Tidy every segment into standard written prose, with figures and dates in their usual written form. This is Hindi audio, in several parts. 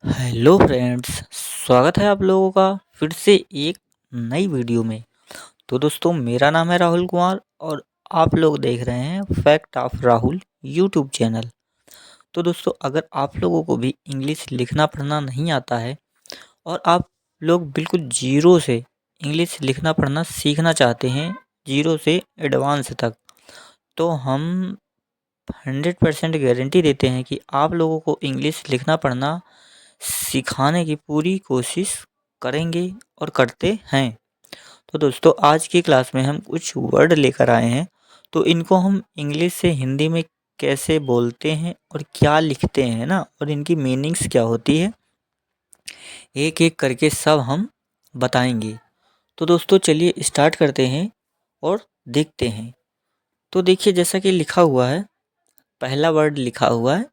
हेलो फ्रेंड्स, स्वागत है आप लोगों का फिर से एक नई वीडियो में। तो दोस्तों, मेरा नाम है राहुल कुमार और आप लोग देख रहे हैं fact of Rahul YouTube channel. तो दोस्तों, अगर आप लोगों को भी इंग्लिश लिखना पढ़ना नहीं आता है और आप लोग बिल्कुल जीरो से इंग्लिश लिखना पढ़ना सीखना चाहते हैं, जीरो से एडवांस तक, तो हम 100% गारंटी देते हैं कि आप लोगों को इंग्लिश लिखना पढ़ना सिखाने की पूरी कोशिश करेंगे और करते हैं। तो दोस्तों, आज की क्लास में हम कुछ वर्ड लेकर आए हैं। तो इनको हम इंग्लिश से हिंदी में कैसे बोलते हैं और क्या लिखते हैं ना, और इनकी मीनिंग्स क्या होती है, एक एक करके सब हम बताएंगे। तो दोस्तों, चलिए स्टार्ट करते हैं और देखते हैं। तो देखिए, जैसा कि लिखा हुआ है, पहला वर्ड लिखा हुआ है,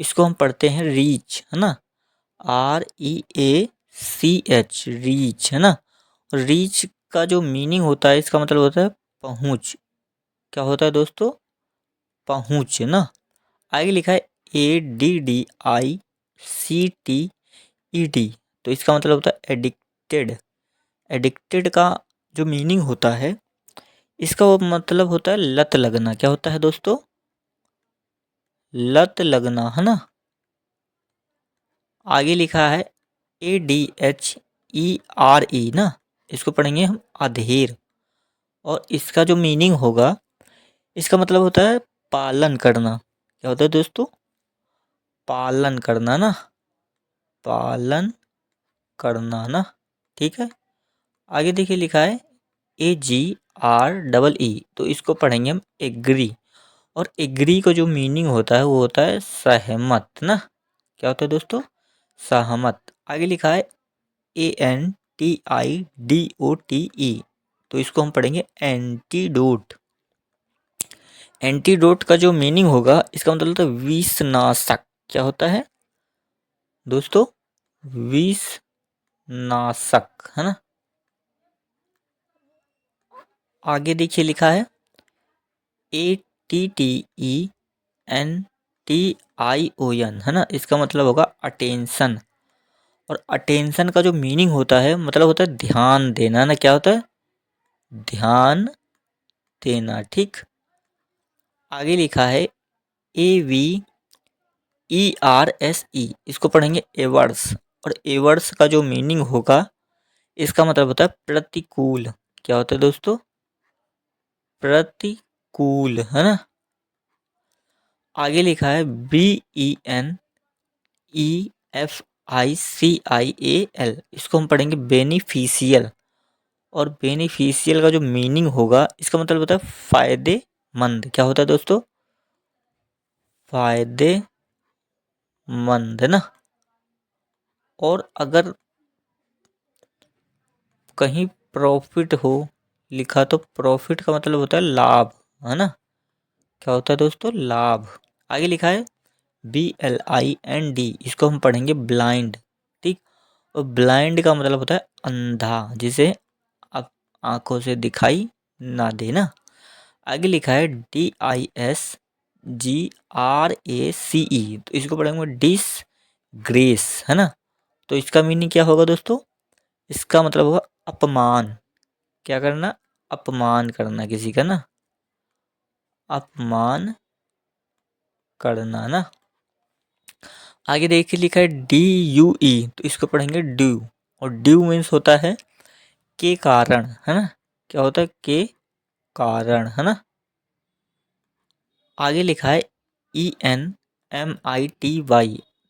इसको हम पढ़ते हैं रीच, है ना। REACH, रीच, है ना। और रीच का जो मीनिंग होता है, इसका मतलब होता है पहुंच। क्या होता है दोस्तों? पहुंच, है ना। आगे लिखा है ADDICTED, तो इसका मतलब होता है एडिक्टेड। एडिक्टेड का जो मीनिंग होता है, इसका वो मतलब होता है लत लगना। क्या होता है दोस्तों? लत लगना, है ना। आगे लिखा है ADHERE, ना, इसको पढ़ेंगे हम अधेर। और इसका जो मीनिंग होगा, इसका मतलब होता है पालन करना। क्या होता है दोस्तों? पालन करना, ना। पालन करना, ना। ठीक है। आगे देखिए, लिखा है AGREE, तो इसको पढ़ेंगे हम एग्री। और एग्री का जो मीनिंग होता है, वो होता है सहमत, ना। क्या होता है दोस्तों? सहमत। आगे लिखा है ANTIDOTE, तो इसको हम पढ़ेंगे एंटीडोट। एंटीडोट का जो मीनिंग होगा, इसका मतलब होता है विषनाशक। क्या होता है दोस्तों? विषनाशक, है ना। आगे देखिए, लिखा है ATTENTION, है ना। इसका मतलब होगा अटेंशन। और अटेंशन का जो मीनिंग होता है, मतलब होता है ध्यान देना, ना। क्या होता है? ध्यान देना, ठीक। आगे लिखा है AVERSE, इसको पढ़ेंगे एवर्स। और एवर्स का जो मीनिंग होगा, इसका मतलब होता है प्रतिकूल। क्या होता है दोस्तों? प्रतिकूल, है ना। आगे लिखा है BENEFICIAL, इसको हम पढ़ेंगे बेनिफिशियल। और बेनिफिशियल का जो मीनिंग होगा, इसका मतलब होता है फायदेमंद। क्या होता है दोस्तों? फायदेमंद, है ना। और अगर कहीं प्रॉफिट हो लिखा, तो प्रॉफिट का मतलब होता है लाभ, है ना। क्या होता है दोस्तों? लाभ। आगे लिखा है BLIND, इसको हम पढ़ेंगे ब्लाइंड, ठीक। और ब्लाइंड का मतलब होता है अंधा, जिसे आप आंखों से दिखाई ना दे, ना। आगे लिखा है DISGRACE, तो इसको पढ़ेंगे डिस ग्रेस, है ना। तो इसका मीनिंग क्या होगा दोस्तों? इसका मतलब होगा अपमान। क्या करना? अपमान करना किसी का, ना। अपमान करना, ना। आगे देखिए, लिखा है DUE, तो इसको पढ़ेंगे ड्यू। और ड्यू मीन्स होता है के कारण, है ना। क्या होता है? के कारण, है ना। आगे लिखा है ENMITY,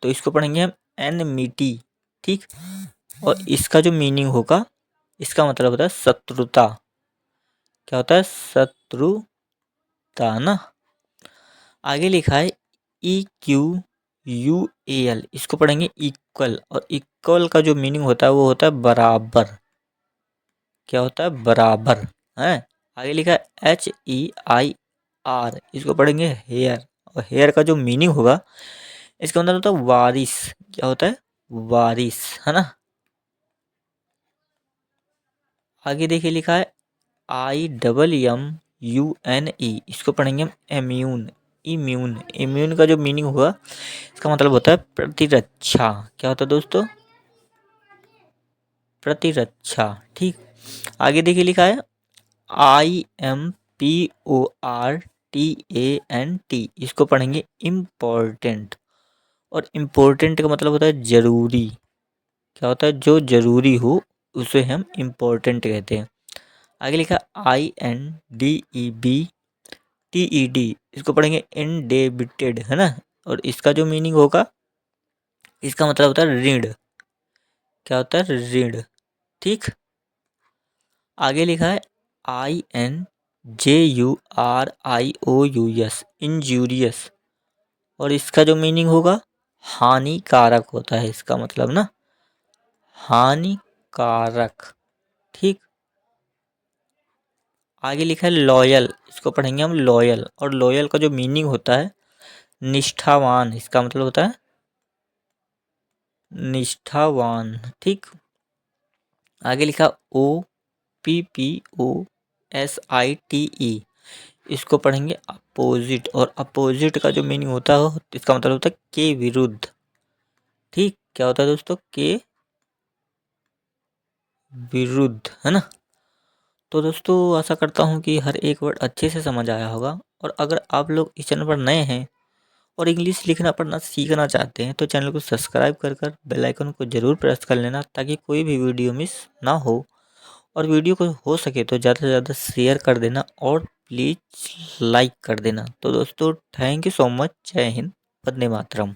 तो इसको पढ़ेंगे हम एनमिटी, ठीक। और इसका जो मीनिंग होगा, इसका मतलब होता है शत्रुता। क्या होता है? शत्रुता, ना। आगे लिखा है EQUAL, इसको पढ़ेंगे इक्वल। और इक्वल का जो मीनिंग होता है, वो होता है बराबर। क्या होता है? बराबर, है। आगे लिखा है HEIR, इसको पढ़ेंगे हेयर। और हेयर का जो मीनिंग होगा, इसका मतलब होता है वारिस। क्या होता है? वारिस, है ना। आगे देखिए, लिखा है IMMUNE, इसको पढ़ेंगे हम एम्यून। इम्यून। इम्यून का जो मीनिंग हुआ, इसका मतलब होता है प्रतिरक्षा। क्या होता है दोस्तों? प्रतिरक्षा। ठीक, आगे देखिए लिखा है IMPORTANT, इसको पढ़ेंगे इम्पोर्टेंट। और इम्पोर्टेंट का मतलब होता है जरूरी। क्या होता है? जो जरूरी हो उसे हम इम्पोर्टेंट कहते हैं। आगे लिखा INDEBTED, इसको पढ़ेंगे इंडेबिटेड, है ना। और इसका जो मीनिंग होगा, इसका मतलब होता है ऋण। क्या होता है? ऋण। ठीक, आगे लिखा है INJURIOUS, इंजूरियस। और इसका जो मीनिंग होगा, हानिकारक होता है इसका मतलब ना, हानिकारक। ठीक, आगे लिखा है लॉयल, इसको पढ़ेंगे हम लॉयल। और लॉयल का जो मीनिंग होता है निष्ठावान, इसका मतलब होता है निष्ठावान। ठीक, आगे लिखा OPPOSITE, इसको पढ़ेंगे अपोजिट। और अपोजिट का जो मीनिंग होता है, इसका मतलब होता है के विरुद्ध। ठीक, क्या होता है दोस्तों? के विरुद्ध, है ना। तो दोस्तों आशा करता हूँ कि हर एक वर्ड अच्छे से समझ आया होगा। और अगर आप लोग इस चैनल पर नए हैं और इंग्लिश लिखना पढ़ना सीखना चाहते हैं, तो चैनल को सब्सक्राइब कर कर बेल आइकन को ज़रूर प्रेस कर लेना, ताकि कोई भी वीडियो मिस ना हो। और वीडियो को हो सके तो ज़्यादा से ज़्यादा शेयर कर देना और प्लीज़ लाइक कर देना। तो दोस्तों थैंक यू सो मच। जय हिंद, वंदे मातरम।